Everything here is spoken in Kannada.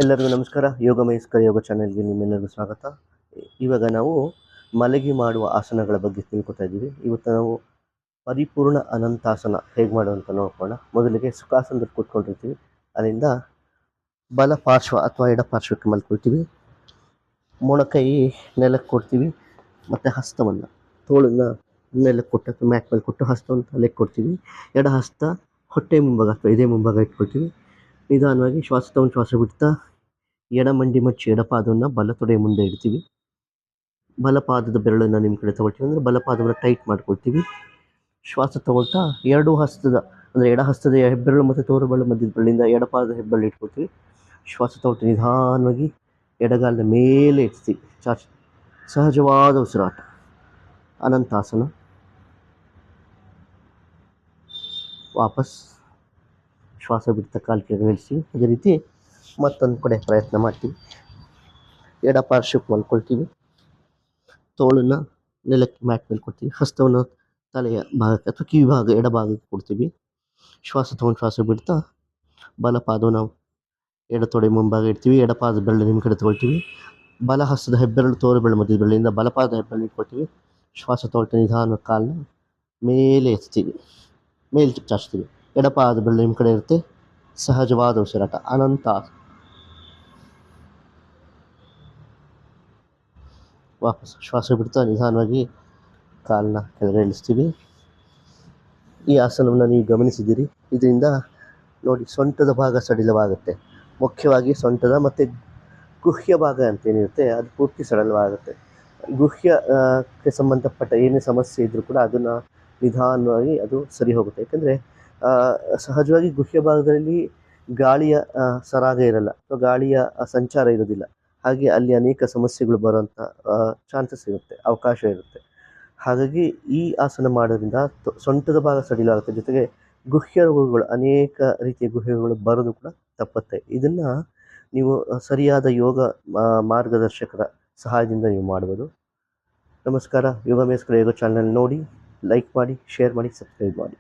ಎಲ್ಲರಿಗೂ ನಮಸ್ಕಾರ. ಯೋಗ ಮಹೇಶ್ಕರ್ ಯೋಗ ಚಾನೆಲ್ಗೆ ನಿಮ್ಮೆಲ್ಲರಿಗೂ ಸ್ವಾಗತ. ಇವಾಗ ನಾವು ಮಲಗಿ ಮಾಡುವ ಆಸನಗಳ ಬಗ್ಗೆ ತಿಳ್ಕೊತಾ ಇದ್ದೀವಿ. ಇವತ್ತು ನಾವು ಪರಿಪೂರ್ಣ ಅನಂತಾಸನ ಹೇಗೆ ಮಾಡೋದಂತ ನೋಡ್ಕೊಳ್ಳೋಣ. ಮೊದಲಿಗೆ ಸುಖಾಸನದಲ್ಲಿ ಕೂತ್ಕೊಂಡಿರ್ತೀವಿ. ಅಲ್ಲಿಂದ ಬಲ ಪಾರ್ಶ್ವ ಅಥವಾ ಎಡ ಪಾರ್ಶ್ವಕ್ಕೆ ಮಲ್ಕೊಳ್ತೀವಿ. ಮೊಣಕೈ ನೆಲಕ್ಕೆ ಕೊಡ್ತೀವಿ ಮತ್ತು ಹಸ್ತವನ್ನು ತೋಳನ್ನು ನೆಲಕ್ಕೆ ಕೊಟ್ಟು ಮ್ಯಾಟ್ ಮೇಲೆ ಕೊಟ್ಟು ಹಸ್ತವನ್ನು ತಲೆಗೆ ಕೊಡ್ತೀವಿ. ಎಡ ಹಸ್ತ ಹೊಟ್ಟೆ ಮುಂಭಾಗ ಅಥವಾ ಇದೇ ಮುಂಭಾಗ ಇಟ್ಕೊಳ್ತೀವಿ. ನಿಧಾನವಾಗಿ ಶ್ವಾಸ ತಗೊಂಡು ಶ್ವಾಸ ಬಿಡ್ತಾ ಎಡ ಮಂಡಿ ಮಚ್ಚಿ ಎಡಪಾದವನ್ನು ಬಲ ತೊಡೆಯ ಮುಂದೆ ಇಡ್ತೀವಿ. ಬಲಪಾದದ ಬೆರಳನ್ನು ನಿಮ್ಮ ಕಡೆ ತಗೊಳ್ತೀವಿ ಅಂದರೆ ಬಲಪಾದವನ್ನು ಟೈಟ್ ಮಾಡ್ಕೊಳ್ತೀವಿ. ಶ್ವಾಸ ತಗೊಳ್ತಾ ಎರಡು ಹಸ್ತದ ಅಂದರೆ ಎಡ ಹಸ್ತದ ಹೆಬ್ಬೆರಳು ಮತ್ತು ತೋರುಬೆರಳು ಮಧ್ಯದ ಬೆರಳಿಂದ ಎಡಪಾದದ ಹೆಬ್ಬೆರಳು ಇಟ್ಕೊಳ್ತೀವಿ. ಶ್ವಾಸ ತಗೊಳ್ತೀವಿ. ನಿಧಾನವಾಗಿ ಎಡಗಾಲದ ಮೇಲೆ ಇಡ್ತೀವಿ. ಚಾಚಿ ಸಹಜವಾದ ಉಸಿರಾಟ, ಅನಂತಾಸನ. ವಾಪಸ್ ಶ್ವಾಸ ಬಿಡ್ತಾ ಕಾಲು ಕೆಳಗೆ ಇಳಿಸ್ತೀವಿ. ಅದೇ ರೀತಿ ಮತ್ತೊಂದು ಕಡೆ ಪ್ರಯತ್ನ ಮಾಡ್ತೀವಿ. ಎಡ ಪಾರ್ಶ್ವಕ್ಕೆ ಮಲ್ಕೊಳ್ತೀವಿ. ತೋಳನ್ನು ನೆಲಕ್ಕೆ ಮ್ಯಾಟ್ ಮೇಲೆ ಕೊಡ್ತೀವಿ. ಹಸ್ತವನ್ನು ತಲೆಯ ಭಾಗಕ್ಕೆ ಅಥವಾ ಕಿವಿ ಭಾಗ ಎಡ ಭಾಗಕ್ಕೆ ಕೊಡ್ತೀವಿ. ಶ್ವಾಸ ತಗೊಂಡು ಶ್ವಾಸ ಬಿಡ್ತಾ ಬಲಪಾದವನ್ನು ನಾವು ಎಡ ತೊಡೆ ಮುಂಭಾಗ ಇಡ್ತೀವಿ. ಎಡಪಾದ ಬೆರಳು ನಿಮ್ಮ ಕಡೆ ತೊಗೊಳ್ತೀವಿ. ಬಲ ಹಸ್ತದ ಹೆಬ್ಬೆರಳು ತೋರುಬೆರಳು ಮಧ್ಯದ ಬೆರಳಿಂದ ಬಲಪಾದ ಹೆಬ್ಬೆರಳು ಇಟ್ಕೊಳ್ತೀವಿ. ಶ್ವಾಸ ತಗೊಳ್ತಾ ನಿಧಾನ ಕಾಲನ್ನ ಮೇಲೆ ಎತ್ತೀವಿ, ಮೇಲೆ ಚಾಚ್ತೀವಿ. ಎಡಪಾದ ಬೆರಳು ನಿಮ್ಮ ಕಡೆ ಇರುತ್ತೆ. ಸಹಜವಾದ ಉಸಿರಾಟ, ಅನಂತ. ವಾಪಸ್ ಶ್ವಾಸ ಬಿಡ್ತಾ ನಿಧಾನವಾಗಿ ಕಾಲನ್ನ ಕೆಳಗೆ ಇಳಿಸ್ತೀವಿ. ಈ ಆಸನವನ್ನು ನೀವು ಗಮನಿಸಿದ್ದೀರಿ. ಇದರಿಂದ ನೋಡಿ, ಸೊಂಟದ ಭಾಗ ಸಡಿಲವಾಗುತ್ತೆ. ಮುಖ್ಯವಾಗಿ ಸೊಂಟದ ಮತ್ತು ಗುಹ್ಯ ಭಾಗ ಅಂತೇನಿರುತ್ತೆ ಅದು ಪೂರ್ತಿ ಸಡಿಲವಾಗುತ್ತೆ. ಗುಹ್ಯಕ್ಕೆ ಸಂಬಂಧಪಟ್ಟ ಏನೇ ಸಮಸ್ಯೆ ಇದ್ದರೂ ಕೂಡ ಅದನ್ನು ನಿಧಾನವಾಗಿ ಅದು ಸರಿ ಹೋಗುತ್ತೆ. ಯಾಕಂದರೆ ಸಹಜವಾಗಿ ಗುಹ್ಯ ಭಾಗದಲ್ಲಿ ಗಾಳಿಯ ಸರಾಗ ಇರಲ್ಲ ಅಥವಾ ಗಾಳಿಯ ಸಂಚಾರ ಇರೋದಿಲ್ಲ. ಹಾಗೆ ಅಲ್ಲಿ ಅನೇಕ ಸಮಸ್ಯೆಗಳು ಬರುವಂಥ ಚಾನ್ಸಸ್ ಇರುತ್ತೆ, ಅವಕಾಶ ಇರುತ್ತೆ. ಹಾಗಾಗಿ ಈ ಆಸನ ಮಾಡೋದ್ರಿಂದ ಸೊಂಟದ ಭಾಗ ಸಡಿಲಾಗುತ್ತೆ. ಜೊತೆಗೆ ಗುಹ್ಯ ರೋಗಗಳು, ಅನೇಕ ರೀತಿಯ ಗುಹ್ಯಗಳು ಬರೋದು ಕೂಡ ತಪ್ಪುತ್ತೆ. ಇದನ್ನು ನೀವು ಸರಿಯಾದ ಯೋಗ ಮಾರ್ಗದರ್ಶಕರ ಸಹಾಯದಿಂದ ನೀವು ಮಾಡ್ಬೋದು. ನಮಸ್ಕಾರ. ಯೋಗ ಮಹೇಶ್ಕರ್ ಯೋಗ ಚಾನಲ್ ನೋಡಿ, ಲೈಕ್ ಮಾಡಿ, ಶೇರ್ ಮಾಡಿ, ಸಬ್ಸ್ಕ್ರೈಬ್ ಮಾಡಿ.